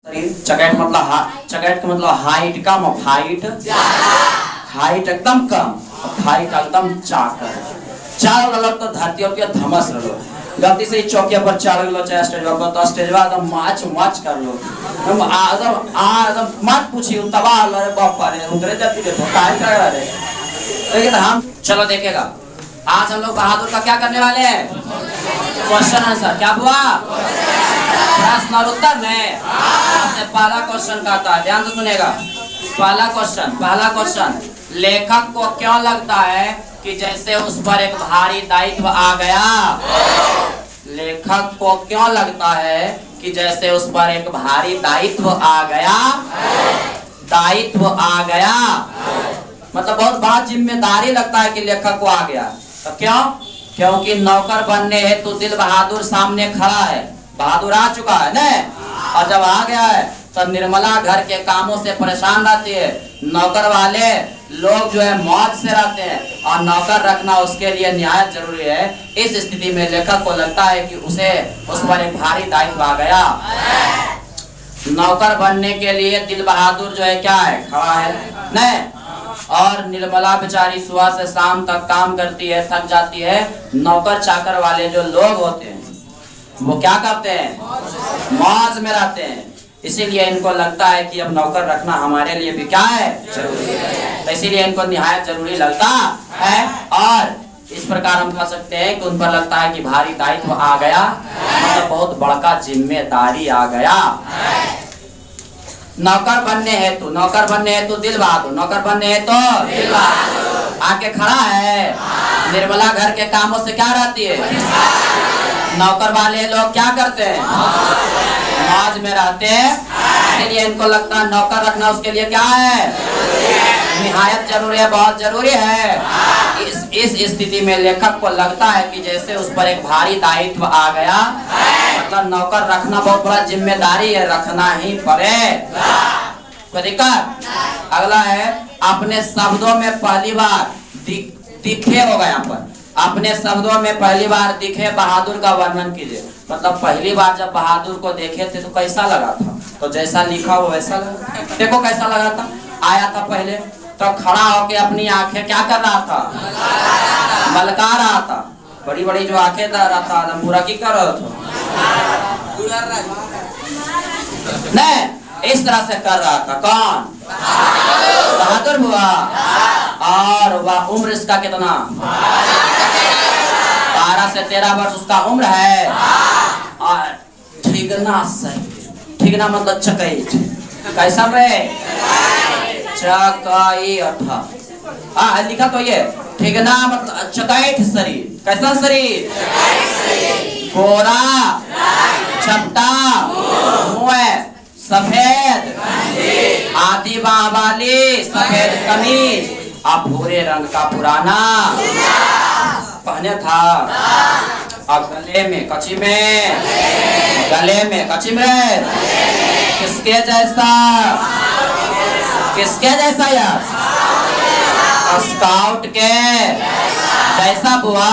चकैट मतलब चकैट का मतलब हाइट कम और फाइट हाइट एकदम कम और फाइट एकदम चाकर चार गलत तो धरती और के धमस लो गलती से चौकिया पर चढ़ लो चाहे स्टेज पर तो स्टेज पर एकदम माच माच कर लो एकदम मत पूछिए तबाह लो रे बाप रे उतरे जाती है तो काय कर रहे लेकिन हम चलो देखेगा आज हम लोग बहादुर का क्या करने वाले हैं क्वेश्चन आंसर क्या हुआ प्रश्न और उत्तर में पहला क्वेश्चन का था ध्यान से सुनेगा पहला क्वेश्चन लेखक को क्यों लगता है कि जैसे उस पर एक भारी दायित्व आ गया लेखक को क्यों लगता है कि जैसे उस पर एक भारी दायित्व आ गया मतलब बहुत बड़ा जिम्मेदारी लगता है कि लेखक को आ गया तो क्यों क्योंकि नौकर बनने हेतु तो दिल बहादुर सामने खड़ा है बहादुर आ चुका है ना और जब आ गया है तो निर्मला घर के कामों से परेशान रहती है नौकर वाले लोग जो है मौज से रहते हैं और नौकर रखना उसके लिए निहायत जरूरी है इस स्थिति में लेखक को लगता है कि उसे उस पर एक भारी दायित्व आ गया नौकर बनने के लिए दिल बहादुर जो है क्या है खड़ा है नहीं और निर्मला बेचारी सुबह से शाम तक काम करती है थक जाती है नौकर चाकर वाले जो लोग होते हैं वो क्या करते हैं मौज में रहते हैं इसीलिए इनको लगता है कि अब नौकर रखना हमारे लिए भी क्या है जरूरी है तो इसीलिए इनको निहायत जरूरी लगता है और इस प्रकार हम कह सकते हैं कि उन पर लगता है कि भारी दायित्व आ गया मतलब बहुत बड़का जिम्मेदारी आ गया नौकर बनने हेतु दिल बहादुर नौकर बनने हेतु आके खड़ा है निर्मला घर के कामों से क्या रहती है नौकर वाले लोग क्या करते हैं मौज में रहते हैं इसलिए इनको लगता है नौकर रखना उसके लिए क्या है निहायत जरूरी है बहुत जरूरी है इस स्थिति में लेखक को लगता है कि जैसे उस पर एक भारी दायित्व आ गया मतलब नौकर रखना बहुत बड़ा जिम्मेदारी है रखना ही पड़े कोई दिक्कत अगला है अपने शब्दों में पहली बार दिखे होगा यहाँ पर अपने शब्दों में पहली बार दिखे बहादुर का वर्णन कीजिए मतलब पहली बार जब बहादुर को देखे थे तो कैसा लगा था तो जैसा लिखा हो वैसा लगा देखो कैसा लगा था आया था पहले तो खड़ा होके अपनी आंखें क्या कर रहा था मलका रहा था बड़ी बड़ी जो आंखें रहा था पूरा की कर रहा था नहीं इस तरह से कर रहा था कौन बहादुर हुआ और वह उम्र इसका कितना 12 से 13 वर्ष उसका उम्र है और ठिगना मतलब चकैत कैसा रे चकैत लिखा तो ये ठिगना मतलब चकैत शरीर कैसा शरीर गोरा चपटा मुंह सफेद आधी बाह वाली सफेद कमीज अब भूरे रंग का पुराना पहने था और गले में कच्ची में किसके जैसा यार स्काउट के जैसा बुआ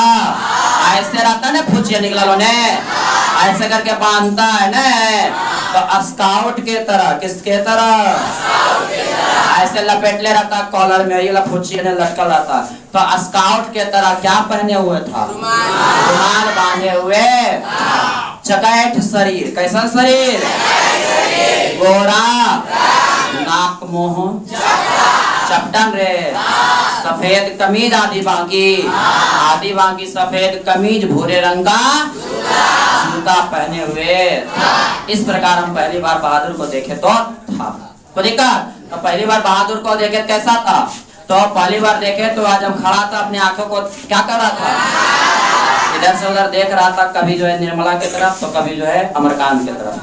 ऐसे रहता ना फुचिया निकला ने ऐसे करके बांधता है ना तो स्काउट के तरह किसके तरह ऐसे लपेट ले रहता कॉलर में ये फुचिया ने लटका रहता तो स्काउट के तरह क्या पहने हुए था रुमाल बांधे हुए चकैत शरीर कैसा शरीर गोरा नाक मुंह चपटन रे सफेद कमीज आधी बांकी सफेद कमीज भूरे रंग का जूता पहने हुए इस प्रकार हम पहली बार बहादुर को देखे तो था को देखा तो पहली बार बहादुर को देखे कैसा था तो पहली बार देखे तो आज जब खड़ा था अपनी आंखों को क्या कर रहा था इधर से उधर देख रहा था कभी जो है निर्मला की तरफ तो कभी जो है अमरकांत की तरफ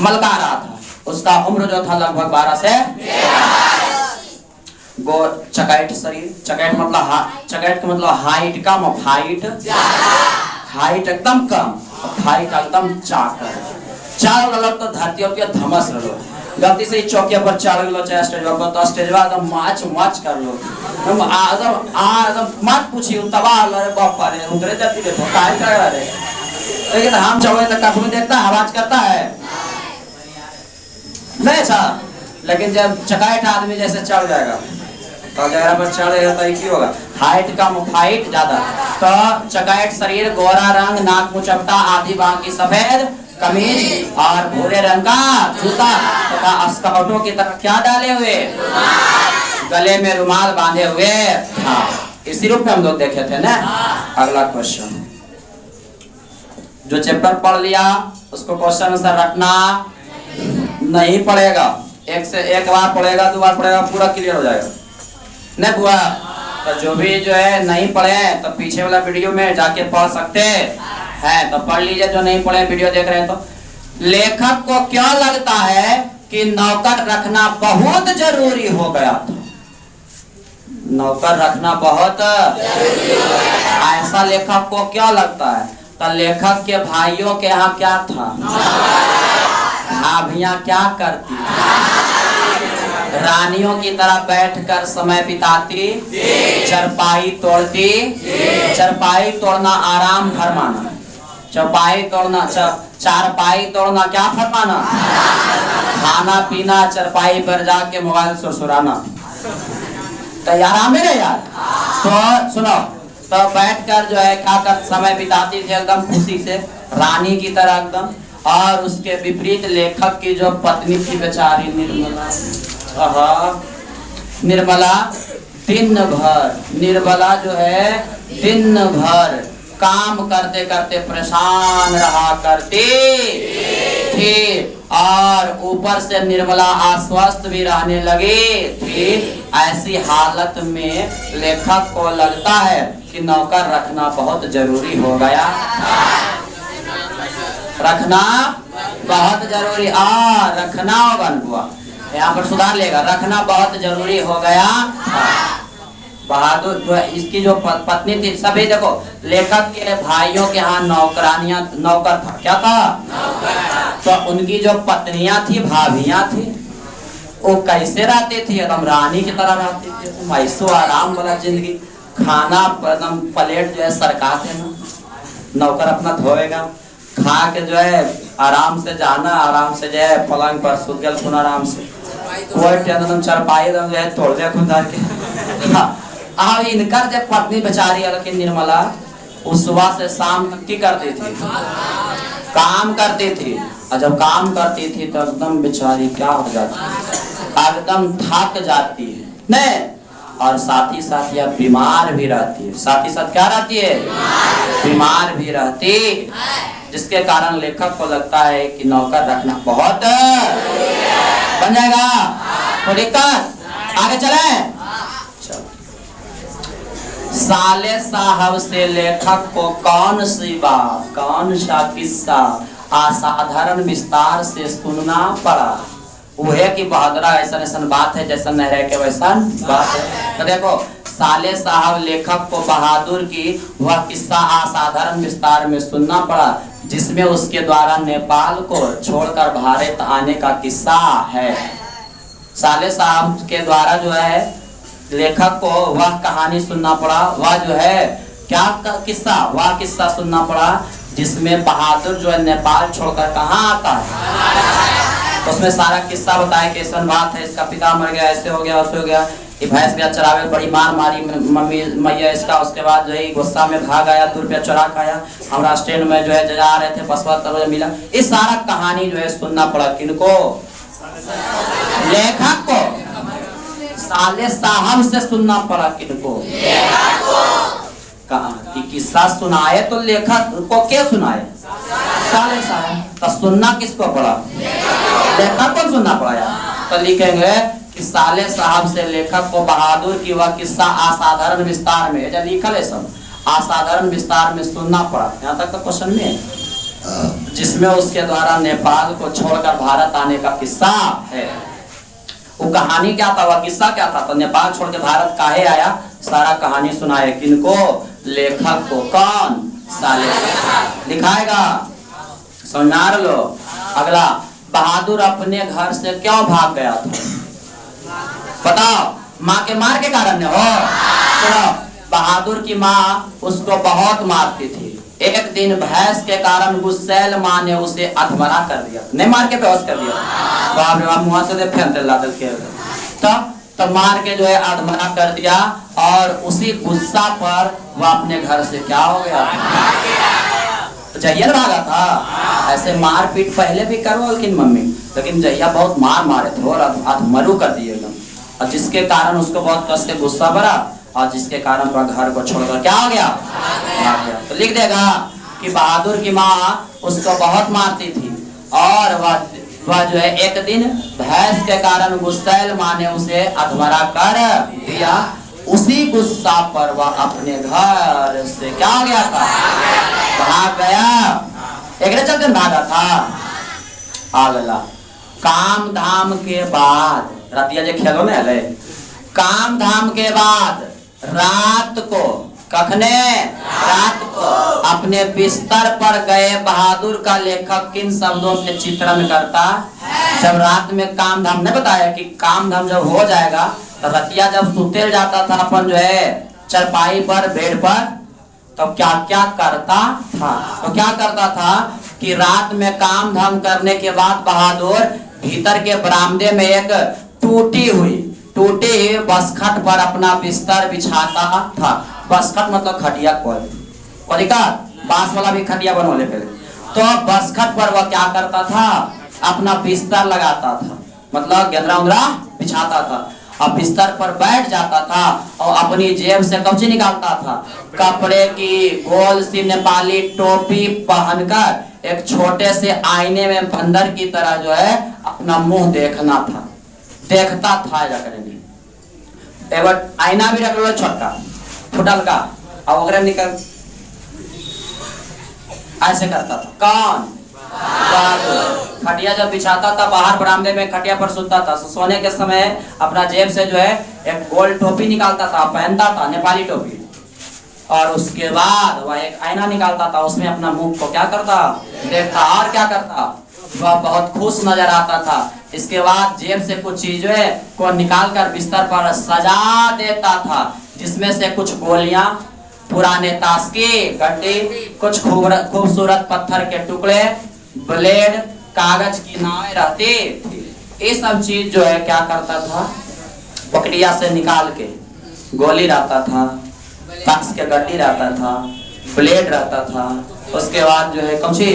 मलका रहा था उसका उम्र जो था लगभग 12 से चकैत शरीर चकैत का मतलब हाइट कम और हाइट एकदम कम और फाइट एकदम चार गलत तो धरती और के धमस लो गलती से चौकिया पर चढ़ लो चाहे स्टेज पर तो स्टेज पर एकदम माच कर लो एकदम मत पूछिए तबाह लो रे बाप रे उतरे जाती है तो काय कर रहे लेकिन हम चाहे तो कभी देखता है आवाज करता है नहीं अच्छा, लेकिन जब चकाइट आदमी जैसे चढ़ जाएगा तो जगह पर चढ़ेगा तो क्या होगा, हाइट कम फाइट ज्यादा, तो चकाइट शरीर, गोरा रंग, नाक मुचपटा आदि बाकी सफेद कमीज और भूरे रंग का जूता तथा स्काउटों की तरह क्या डाले हुए, गले में रुमाल बांधे हुए। हाँ, इसी रूप में हम लोग देखे थे ना। अगला क्वेश्चन, जो चैप्टर पढ़ लिया उसको क्वेश्चन आंसर रटना नहीं पड़ेगा, एक बार पढ़ेगा, 2 बार पढ़ेगा, पूरा क्लियर हो जाएगा नहीं बुआ। तो जो भी जो है नहीं पढ़े तो पीछे वाला वीडियो में जाके पढ़ सकते हैं, तो पढ़ लीजिए जो नहीं पढ़े वीडियो देख रहे हैं तो। लेखक को क्या लगता है कि नौकर रखना बहुत जरूरी हो गया था, नौकर रखना बहुत ऐसा लेखक को क्या लगता है। तो लेखक के भाइयों के यहाँ क्या था, भाभियां क्या करती, रानियों की तरह बैठकर समय बिताती, चरपाई तोड़ती, चरपाई तोड़ना आराम फरमाना, चरपाई तोड़ना चारपाई तोड़ना क्या फरमाना, खाना पीना चरपाई पर जाके मोबाइल सुरसुराना, तो आराम है ना यार। तो सुनो, तो बैठकर जो है क्या कर समय बिताती थी एकदम खुशी से, रानी की तरह एकदम। और उसके विपरीत लेखक की जो पत्नी थी बेचारी निर्मला, निर्मला दिन भर, निर्मला जो है दिन भर काम करते करते परेशान रहा करती थी, और ऊपर से निर्मला अस्वस्थ भी रहने लगी थी। ऐसी हालत में लेखक को लगता है कि नौकर रखना बहुत जरूरी हो गया, रखना बहुत जरूरी, रखना होगा बुआ, यहाँ पर सुधार लेगा, रखना बहुत जरूरी हो गया। बहादुर जो इसकी जो पत्नी थी, सभी देखो लेखक के भाइयों के यहाँ नौकरानियां, नौकर था, क्या था तो उनकी जो पत्नियां थी, भाभियां थी, वो कैसे रहती थी, एकदम रानी की तरह रहती थी, ऐसो आराम वाला जिंदगी, खाना एकदम प्लेट जो है सरकाते ना, नौकर अपना धोएगा, खा के जो है आराम से जाना, आराम से जो है पलंग पर सुत गया सुना आराम से, कोई टेंशन चरपाई जो है तोड़ दे खुदार के। हाँ, इनकर जब पत्नी बेचारी अलग निर्मला, उस सुबह से शाम तक की करती थी, काम करती थी, और जब काम करती थी तो एकदम बेचारी क्या हो जाती, एकदम थक जाती है नहीं, और साथ ही साथ यह बीमार भी रहती है, साथ ही साथ क्या रहती है, बीमार भी रहती, जिसके कारण लेखक को लगता है कि नौकर रखना बहुत बन जाएगा। तो दिक्कत, आगे चले। साले साहब से लेखक को कौन सी बात, कौन सा किस्सा असाधारण विस्तार से सुनना पड़ा, वो है कि बहादुरा ऐसा ऐसा बात है जैसा न रह के वैसा बात है। तो देखो, साले साहब लेखक को बहादुर की वह किस्सा असाधारण विस्तार में सुनना पड़ा, जिसमें उसके द्वारा नेपाल को छोड़कर भारत आने का किस्सा है। साले साहब के द्वारा जो है लेखक को वह कहानी सुनना पड़ा, वह जो है क्या किस्सा, वह किस्सा सुनना पड़ा जिसमें बहादुर जो है नेपाल छोड़कर कहाँ आता है। तो उसमें सारा किस्सा बताया कि ऐसा बात है, इसका पिता मर गया, ऐसे हो गया, वैसे हो गया, ये भैंस गया चरावे, बड़ी मार मारी मम्मी मैया इसका, उसके बाद जो है गुस्सा में भाग आया, 2 रुपया चुरा खाया, हमारा स्टैंड में जो है जा रहे थे, पसवा तरो मिला। इस सारा कहानी जो है सुनना पड़ा किनको, लेखक को। साले साहब से सुनना पड़ा किनको, कहा कि किस्सा सुनाए तो लेखक को क्या सुनाए, साले साहब। तो सुनना किसको पड़ा, लेखक को सुनना पड़ा यार। तो लिखेंगे कि साले साहब से लेखक को बहादुर की वह किस्सा असाधारण विस्तार में, जब लिखल है सब असाधारण विस्तार में सुनना पड़ा, यहाँ तक तो क्वेश्चन में है, जिसमें उसके द्वारा नेपाल को छोड़कर भारत आने का किस्सा है। वो कहानी क्या था, वह किस्सा क्या था, तो नेपाल छोड़ के भारत काहे आया, सारा कहानी सुनाए किनको, लेखक को। कौन, साले लिखाएगा, समझ लो। अगला, बहादुर अपने घर से क्यों भाग गया था, बताओ, माँ के मार के कारण ने हो। सुनो, बहादुर की माँ उसको बहुत मारती थी। एक दिन भैंस के कारण गुस्सैल माँ ने उसे अधमरा कर दिया, नहीं मार के बेहोश कर दिया। बाप रे बाप, मुँह से फेंक लादल के तब मार के जो है आधमरा कर दिया। और उसी गुस्सा पर वह अपने घर से क्या हो गया, जहिया भागा था। ऐसे मार पीट पहले भी करो लेकिन मम्मी, लेकिन जहिया बहुत मार मारे थे और अधमरू कर दिए एकदम, और जिसके कारण उसको बहुत कष्ट से गुस्सा भरा, और जिसके कारण वह घर को छोड़कर क्या हो गया, भाग गया। तो लिख देगा कि बहादुर की माँ उसको बहुत मारती थी, और वह जो है एक दिन भैंस के कारण गुस्सैल माँ ने उसे अधमरा कर दिया। उसी गुस्सा पर वह अपने घर से क्या हो गया था, भाग गया। एक चलते भागा था। अगला काम धाम के बाद रातिया जे खेलो ने ले, काम धाम के बाद रात को, कखने, रात को अपने बिस्तर पर गए बहादुर का लेखक किन शब्दों से चित्रण करता। जब रात में काम धाम ने बताया कि काम धाम जब हो जाएगा तो रतिया जब सुतेल जाता था अपन जो है चरपाई पर, बेड पर, तो क्या क्या करता था। तो क्या करता था कि रात में काम धाम करने के बाद बहादुर भीतर के बरामदे में एक टूटी हुई बसखट पर अपना बिस्तर बिछाता था। बसखट मतलब खटिया, कोई का बांस वाला भी खटिया बनोले पहले। तो बसखट पर वह क्या करता था, अपना बिस्तर लगाता था, मतलब गेंदरा उंदरा बिछाता था, और बिस्तर पर बैठ जाता था और अपनी जेब से कब्जी निकालता था। कपड़े की गोल सी नेपाली टोपी पहनकर एक छोटे से आईने में बंदर की तरह जो है अपना मुंह देखता था। आईना भी रख लो छोटा फुटल का, और निकल ऐसे करता था। कौन, खटिया जब बिछाता था बाहर बरामदे में, खटिया पर सोता था। सोने के समय अपना जेब से जो है एक गोल टोपी निकालता था, पहनता था नेपाली टोपी, और उसके बाद वह एक आईना निकालता था, उसमें अपना मुंह को क्या करता, देखता। और क्या करता, वह बहुत खुश नजर आता था। इसके बाद जेब से कुछ चीजें को निकालकर बिस्तर पर सजा देता था, जिसमें से कुछ गोलियां, पुराने ताश की गड्डी, कुछ खूबसूरत पत्थर के टुकड़े, ब्लेड, कागज की नावें रहती थी। ये सब चीज जो है क्या करता था, पकड़िया से निकाल के, गोली रहता था, ताश के गड्डी रहता था, ब्लेड रहता था, उसके बाद जो है कौन सी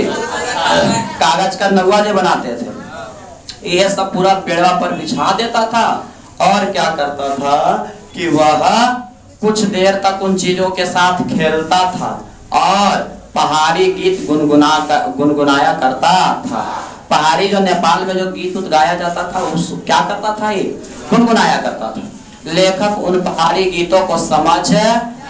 कागज का नगुआ जो बनाते थे, ये सब पूरा पेड़वा पर बिछा देता था। और क्या करता था कि वह कुछ देर तक उन चीजों के साथ खेलता था और पहाड़ी गीत गुनगुनाया करता था। पहाड़ी जो नेपाल में जो गीत गाया जाता था उस क्या करता था, ये गुनगुनाया करता था। लेखक उन पहाड़ी गीतों को समझ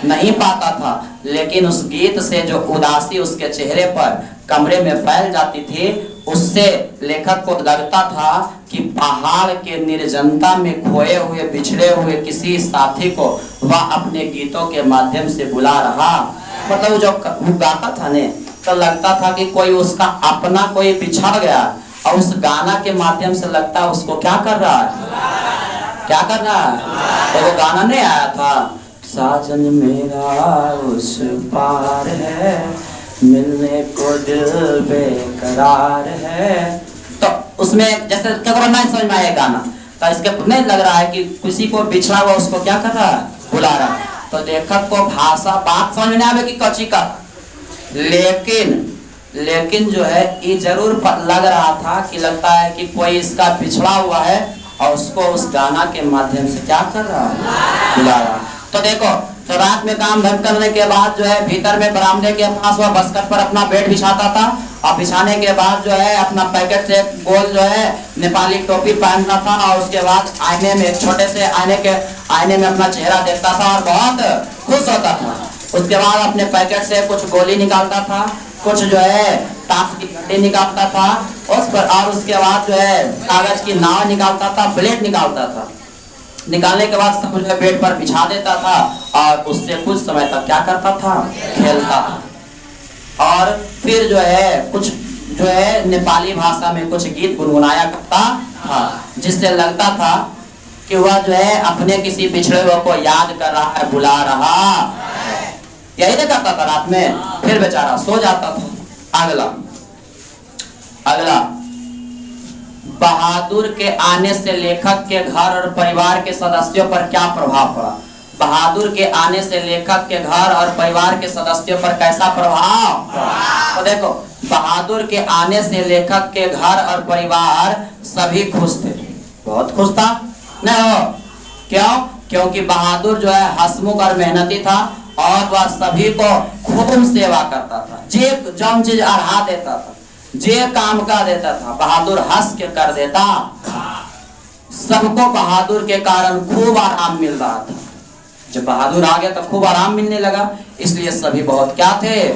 नहीं पाता था, लेकिन उस गीत से जो उदासी उसके चेहरे पर कमरे में फैल जाती थी, उससे लेखक को लगता था कि पहाड़ के निर्जनता में खोए हुए, बिछड़े हुए किसी साथी को वह अपने गीतों के माध्यम से बुला रहा। मतलब जो गाता था ने, तो लगता था कि कोई उसका अपना कोई बिछड़ गया, और उस गाना के माध्यम से लगता है उसको क्या कर रहा है, क्या कर रहा है। तो वो गाना नहीं आया था, साजन मेरा उस पार है, मिलने को दिल बेकरार है। तो उसमें जैसे क्या नहीं समझ में आया गाना, तो इसके नहीं लग रहा है कि किसी को बिछड़ा हुआ उसको क्या कर रहा है, बुला रहा है। तो लेखक को भाषा बात समझ में आवे कि कच्ची का, लेकिन जो है ये जरूर लग रहा था कि लगता है कि कोई इसका बिछड़ा हुआ है और उसको उस गाना के माध्यम से क्या कर रहा है, बुला रहा है। तो देखो, तो रात में काम धम करने के बाद जो है भीतर में बरामदे के पास वह बसकट पर अपना बेड बिछाता था, और बिछाने के बाद जो है अपना पैकेट से गोल जो है नेपाली टोपी पहनता था, और उसके बाद आईने में, छोटे से आईने में अपना चेहरा देखता था और बहुत खुश होता था। उसके बाद अपने पैकेट से कुछ गोली निकालता था, कुछ जो है ताश की गड्डी निकालता था उस पर, और उसके बाद जो है कागज की नाव निकालता था, ब्लेड निकालता था। निकालने के बाद सब जो है बेड पर बिछा देता था, और उससे कुछ समय तक क्या करता था, खेलता था। और फिर जो है कुछ जो है नेपाली भाषा में कुछ गीत गुनगुनाया करता था, जिससे लगता था कि वह जो है अपने किसी बिछड़े हुए को याद कर रहा है, बुला रहा है। यही नहीं करता था रात में, फिर बेचारा सो जाता था। अगला बहादुर के आने से लेखक के घर और परिवार के सदस्यों पर क्या प्रभाव पड़ा? बहादुर के आने से लेखक के घर और परिवार के सदस्यों पर कैसा प्रभाव? तो देखो, बहादुर के आने से लेखक के घर और परिवार सभी खुश थे। बहुत खुश था नहीं हो? क्यों? क्योंकि बहादुर जो है हंसमुख और मेहनती था और वह सभी को खूब सेवा करता था। जे जम चीज अढ़ा देता था, जे काम कर देता था, बहादुर हंस के कर देता। सबको बहादुर के कारण खूब आराम मिल रहा था। जब बहादुर आ गया तो खूब आराम मिलने लगा, इसलिए सभी बहुत क्या थे?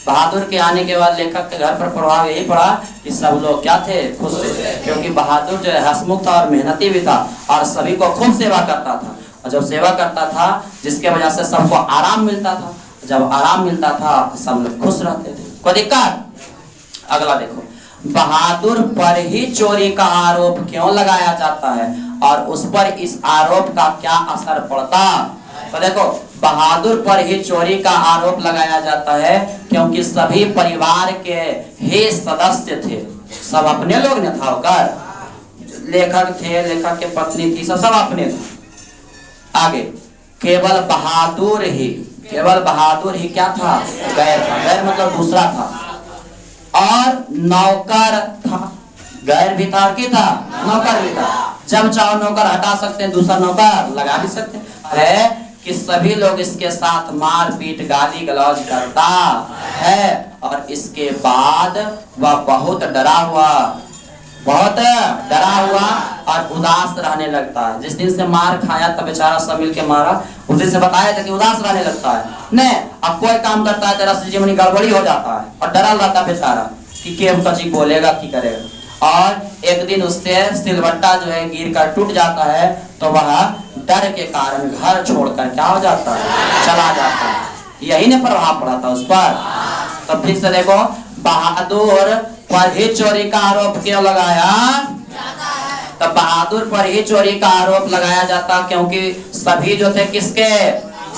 बहादुर के आने के बाद लेखक के घर पर प्रभाव यही पड़ा कि सब लोग क्या थे? खुश थे, क्योंकि बहादुर जो है हंसमुख था और मेहनती भी था और सभी को खूब सेवा करता था। और जब सेवा करता था जिसके वजह से सबको आराम मिलता था, जब आराम मिलता था सब लोग खुश रहते थे। कोई दिक्कत? अगला देखो, बहादुर पर ही चोरी का आरोप क्यों लगाया जाता है और उस पर इस आरोप का क्या असर पड़ता? तो देखो, बहादुर पर ही चोरी का आरोप लगाया जाता है क्योंकि सभी परिवार के ही सदस्य थे। सब अपने लोग ने था होकर, लेखक थे, लेखक के पत्नी थी, सब अपने थे। आगे, केवल बहादुर ही क्या था? गैर था। गैर मतलब दूसरा था। और नौकर था। गैर भी था कि था? नौकर भी था। जब चाहो नौकर हटा सकते हैं, दूसरा नौकर लगा भी सकते हैं। कि सभी लोग इसके साथ मारपीट गाली गलौज करता है और इसके बाद वह बहुत डरा हुआ और उदास रहने लगता है। जिस दिन से मार खाया तब बेचारा सब मिल के मारा, उस दिन से बताया था कि उदास रहने लगता है। नहीं, अब कोई काम करता है तेरा जीवन गड़बड़ी हो जाता है और डरा रहता बेचारा कि केम कची बोलेगा की करेगा। और एक दिन उससे सिलवट्टा जो है गिर कर टूट जाता है तो वह डर के कारण घर छोड़कर क्या हो जाता है? चला जाता है। यही ने प्रभाव पड़ा था उस पर। तो फिर से देखो, बहादुर पर ही चोरी का आरोप क्यों लगाया? तो बहादुर पर ही चोरी का आरोप लगाया जाता क्योंकि सभी जो थे किसके?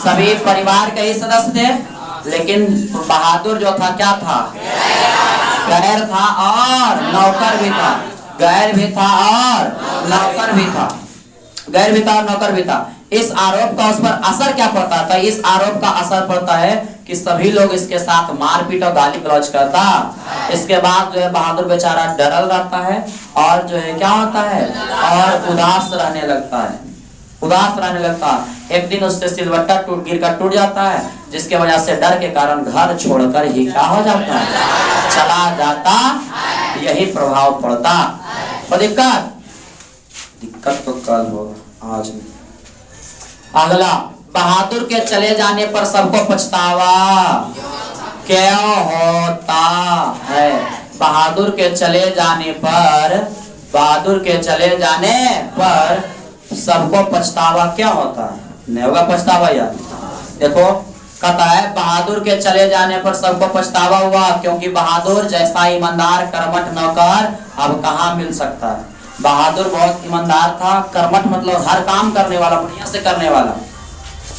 सभी परिवार के ही सदस्य थे। लेकिन बहादुर जो था क्या था? गैर था और नौकर भी था। गैर भी था और नौकर भी था। गैर भी था और नौकर भी था। इस आरोप का उस पर असर क्या पड़ता था? इस आरोप का असर पड़ता है कि सभी लोग इसके साथ मारपीट और गाली गलौज करता। इसके बाद जो है बहादुर बेचारा डरल रहता है और जो है क्या होता है? और उदास रहने लगता है। एक दिन उससे सिलवट्टा गिर कर टूट जाता है, जिसके वजह से डर के कारण घर छोड़कर ही क्या हो जाता है? चला जाता। यही प्रभाव पड़ता। और दिक्कत तो कल होगा, आज नहीं। अगला, बहादुर के चले जाने पर सबको पछतावा क्यों होता है? बहादुर के चले जाने पर सबको पछतावा क्या होता है? नहीं होगा पछतावा यार। देखो, कहता है बहादुर के चले जाने पर सबको पछतावा हुआ क्योंकि बहादुर जैसा ईमानदार कर्मठ नौकर अब कहाँ मिल सकता है। बहादुर बहुत ईमानदार था। कर्मठ मतलब हर काम करने वाला, बढ़िया से करने वाला,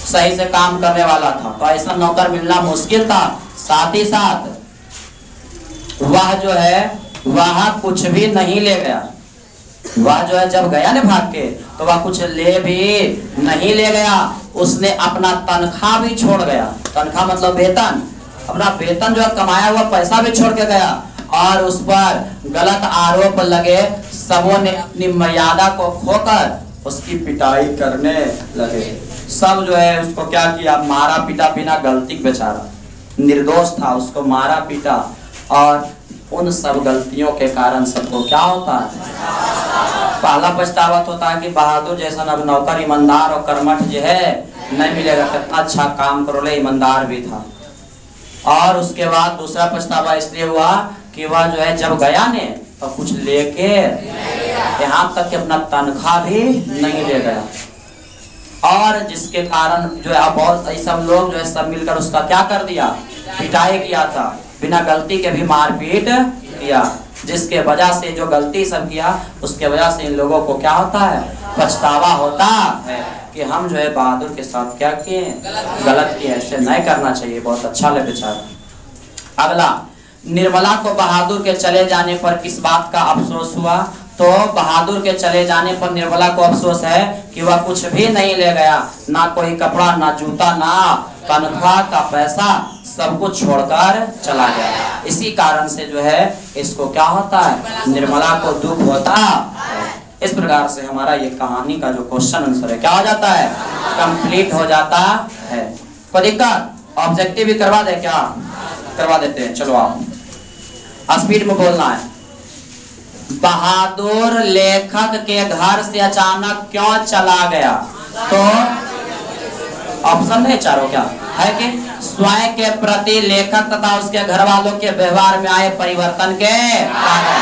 सही से काम करने वाला था। तो ऐसा नौकर मिलना मुश्किल था। साथ ही साथ वह जो है वह कुछ भी नहीं ले गया। वह जो है जब गया ना भाग के तो वह कुछ ले भी नहीं ले गया। उसने अपना तनख्वाह भी छोड़ गया। तनख्वाह मतलब वेतन। अपना वेतन जो है कमाया हुआ पैसा भी छोड़ के गया और उस पर गलत आरोप लगे। सबों ने अपनी मर्यादा को खोकर उसकी पिटाई करने लगे। सब जो है उसको क्या किया? मारा पीटा। बिना गलती के बेचारा निर्दोष था, उसको मारा पीटा। और उन सब गलतियों के कारण सबको क्या होता है? पहला पछतावा होता है कि बहादुर जैसा अब नौकर ईमानदार और कर्मठ जो है नहीं मिलेगा। कितना अच्छा काम करोले, ईमानदार भी था। और उसके बाद दूसरा पछतावा इसलिए हुआ कि वह जो है जब गया ने तो कुछ लेके यहाँ तक कि अपना तनख्वाह भी नहीं ले गया। और जिसके कारण जो है बहुत सब लोग जो है सब मिलकर उसका क्या कर दिया? पिटाई किया था। बिना गलती के भी मारपीट किया, जिसके वजह से जो गलती सब किया उसके वजह से इन लोगों को क्या होता है? पछतावा होता है कि हम जो है बहादुर के साथ क्या किए? गलत किए। ऐसे नहीं करना चाहिए। बहुत अच्छा लगे बेचारा। अगला, निर्मला को बहादुर के चले जाने पर किस बात का अफसोस हुआ? तो बहादुर के चले जाने पर निर्मला को अफसोस है कि वह कुछ भी नहीं ले गया, ना कोई कपड़ा, ना जूता, ना तनख्वाह का पैसा, सब कुछ छोड़कर चला गया। इसी कारण से जो है इसको क्या होता है, निर्मला को दुख होता है। इस प्रकार से हमारा ये कहानी का जो क्वेश्चन आंसर है क्या हो जाता है, कंप्लीट हो जाता है। कोई दिक्कत? ऑब्जेक्टिव भी करवा दे क्या? करवा देते हैं, चलो आओ, स्पीड में बोलना है। बहादुर लेखक के घर से अचानक क्यों चला गया? तो ऑप्शन है चारों क्या है कि स्वयं के प्रति लेखक तथा उसके घर वालों के व्यवहार में आए परिवर्तन के कारण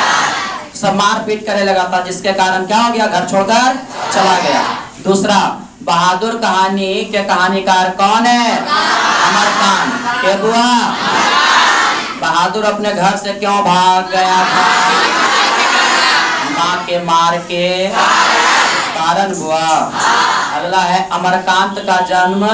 सब मारपीट करने लगा था, जिसके कारण क्या हो गया, घर छोड़कर चला गया। दूसरा, बहादुर कहानी के कहानीकार कौन है? अमरकांत। के बुआ बहादुर अपने घर से क्यों भाग गया था? माँ के मार के कारण हुआ। अगला है अमरकांत का जन्म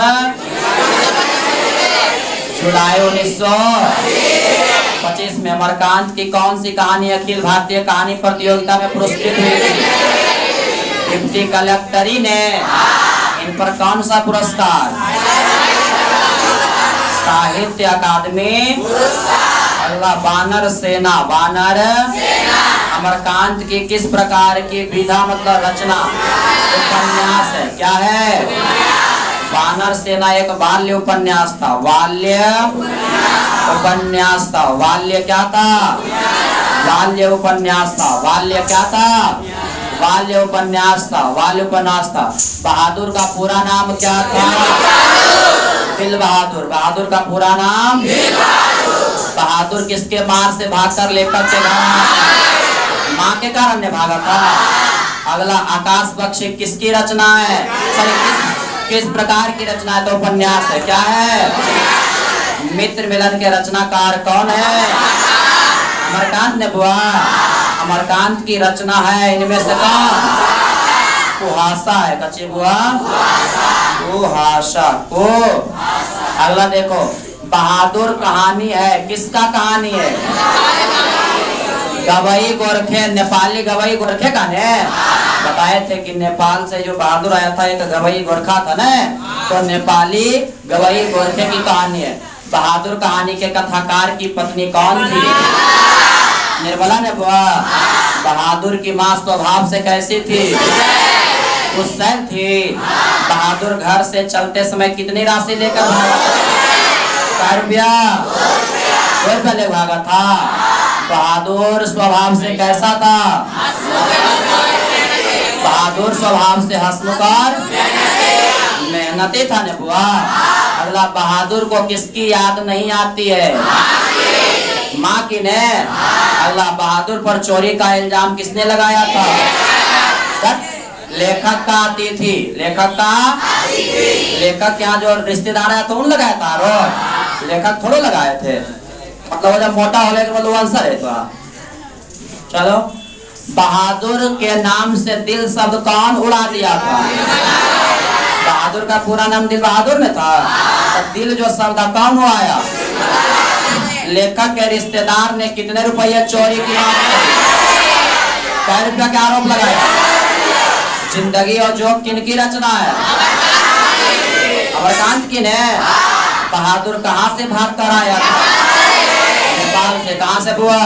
जुलाई 1925 में। अमरकांत की कौन सी कहानी अखिल भारतीय कहानी प्रतियोगिता में पुरस्कृत हुई थी? डिप्टी कलेक्टरी ने। इन पर कौन सा पुरस्कार? साहित्य अकादमी। अगला बानर सेना। बानर अमरकांत की किस प्रकार की विधा मतलब रचना? उपन्यास है। क्या है? बानर सेना एक बाल्य उपन्यास था। बाल्य उपन्यास था। बाल्य क्या था? बाल्य उपन्यास था। बाल्य क्या था? बाल्य उपन्यास था। बाल्य उपन्यास था। बहादुर का पूरा नाम क्या था? दिल बहादुर। बहादुर का पूरा नाम? बहादुर किसके मार से भागकर लेखक के घर? माँ के कारण ने भागा था। अगला आकाश बख्शी किसकी रचना है? किस प्रकार की रचना है? तो उपन्यास है। क्या है? मित्र मिलन के रचनाकार कौन है? अमरकांत ने बुआ। अमरकांत की रचना है इनमें से कौन? कुहासा है। कच्ची बुआ कुहासा को। अगला देखो, बहादुर कहानी है किसका कहानी है? गवई गोरखे, नेपाली गवई गोरखे का ने बताए थे कि नेपाल से जो बहादुर आया था एक गवई गोरखा था ना, तो नेपाली गवई गोरखे की कहानी है। बहादुर कहानी के कथाकार की पत्नी कौन थी? निर्मला ने बुआ। बहादुर की माँ स्वभाव से कैसी थी? गुस्सैल थी। बहादुर घर से चलते समय कितनी राशि लेकर भागा? 100 रुपया। 100 रुपया ले भागा था। बहादुर स्वभाव से कैसा था? बहादुर स्वभाव से हंसमुख और मेहनती था ने बुआ। अगला, बहादुर को किसकी याद नहीं आती है? माँ की ने। अगला, बहादुर पर चोरी का इल्जाम किसने लगाया था? लेखक का अतिथि। लेखक का लेखक यहाँ जो रिश्तेदार है तो उन लगाया था आरोप, लेखक थोड़े लगाए थे। मतलब जब मोटा हो गया मतलब आंसर है। तो चलो, बहादुर के नाम से दिल शब्द कौन उड़ा दिया था? बहादुर का पूरा नाम दिल बहादुर ने था। तो दिल जो शब्द कौन उड़ाया? लेखक के रिश्तेदार ने कितने रुपये चोरी की बात कही? 100 रुपया का आरोप लगाया। जिंदगी और जोक किनकी रचना है? अमरकांत की ने। बहादुर कहाँ से भाग कर आया था? नेपाल से। कहाँ से बुआ?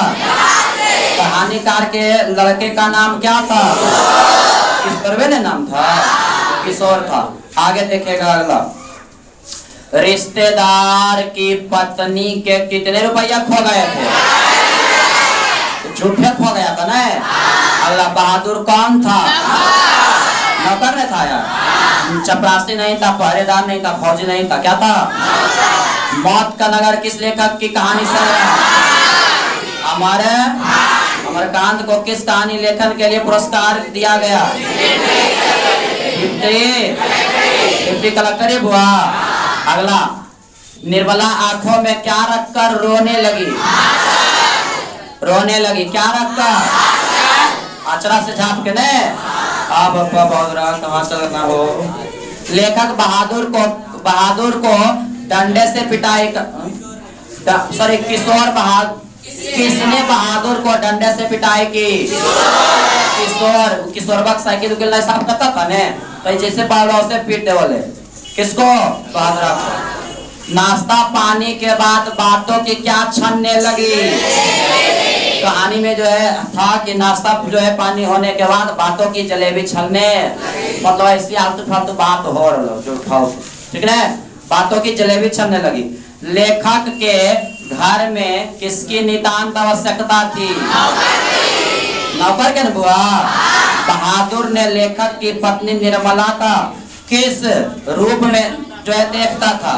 कहानीकार के लड़के का नाम क्या था? किस ने नाम था? किशोर था। आगे देखेगा अगला, रिश्तेदार की पत्नी के कितने रुपया खो गए थे? झूठे खो गया था ना। अगला, बहादुर कौन था? नौकर ने था यार, चपरासी नहीं था, पहरेदार नहीं था, फौजी नहीं था। क्या था? मौत का नगर किस लेखक की कहानी से? हमारे अमरकांत को किस कहानी लेखन के लिए पुरस्कार दिया गया? डिप्टी कलेक्टर बुआ। अगला, निर्मला आंखों में क्या रखकर रोने लगी? रोने लगी क्या रखकर? अचरा से झाँप के ने। अब कहाँ चलना हो। लेखक बहादुर को डंडे से पिटाई सॉरी किशोर किसने बहादुर को डंडे से पिटाई की? किशोर साइकिल उकिल साफ करता था ने, तो जैसे पावला उसे पीट दे बोले किसको? बहादुर को। नाश्ता पानी के बाद बातों की क्या छनने लगी? कहानी में जो है था कि नाश्ता जो है पानी होने के बाद बातों की जलेबी छलने, मतलब ऐसी आलतू फालतू बात हो रहा जो खाओ, ठीक है, बातों की जलेबी छलने लगी। लेखक के घर में किसकी नितांत आवश्यकता थी? नौकर के न बुआ। बहादुर ने लेखक की पत्नी निर्मला का किस रूप में जो है देखता था?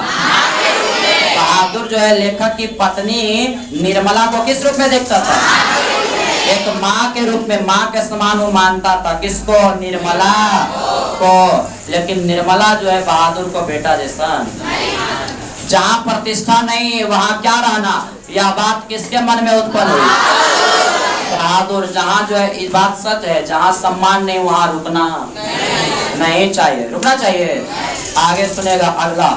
बहादुर जो है लेखक की पत्नी निर्मला को किस रूप में देखता था? एक माँ के रूप में, माँ के समान वो मानता था। किसको? निर्मला को। लेकिन निर्मला जो है बहादुर को बेटा जैसा। जहाँ प्रतिष्ठा नहीं वहाँ क्या रहना, यह बात किसके मन में उत्पन्न हुई? बहादुर। जहाँ जो है इस बात सच है, जहाँ सम्मान नहीं वहाँ रुकना नहीं चाहिए, रुकना चाहिए। आगे सुनेगा अगला।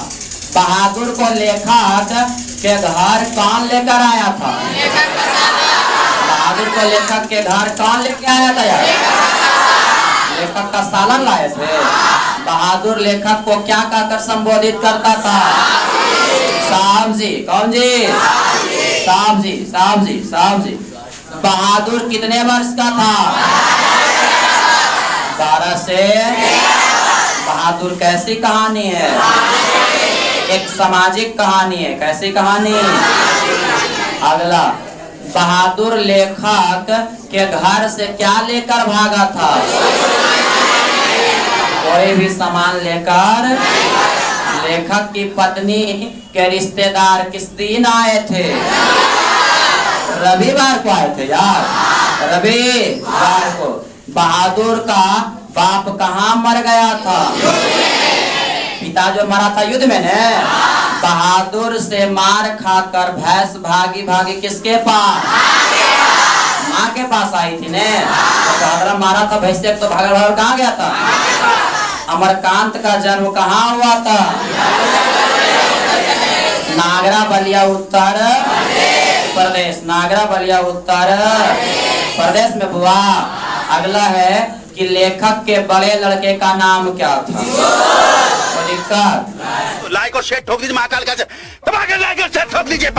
बहादुर को लेखक के घर कौन लेकर आया था? बहादुर को लेखक के घर कौन लेके आया था यार? लेखक का सालन लाए थे। बहादुर लेखक को क्या कहकर संबोधित करता था? साहब जी। कौन जी? साहब जी, साहब जी, साहब जी। बहादुर कितने वर्ष का था? 12 से। बहादुर कैसी कहानी है? एक सामाजिक कहानी है। कैसी कहानी? अगला। बहादुर लेखक के घर से क्या लेकर भागा था? कोई भी सामान लेकर। लेखक की पत्नी के रिश्तेदार किस दिन आए थे? रविवार को आए थे यार, रविवार को। बहादुर का बाप कहाँ मर गया था? पिता जो मरा था युद्ध में ने। बहादुर से मार खाकर भैंस भागी भागी किसके पास? माँ के पास आई थी ने। बहादुर मारा था भैंस से, तो भागर भागर कहाँ गया था? अमरकांत का जन्म कहाँ हुआ था? नागरा बलिया उत्तर प्रदेश। नागरा बलिया उत्तर प्रदेश में बुआ। अगला है कि लेखक के बड़े लड़के का नाम क्या था? लाइक और शेयर ठोक दीजिए, महाकाल का लाइक और शेयर ठोक दीजिए।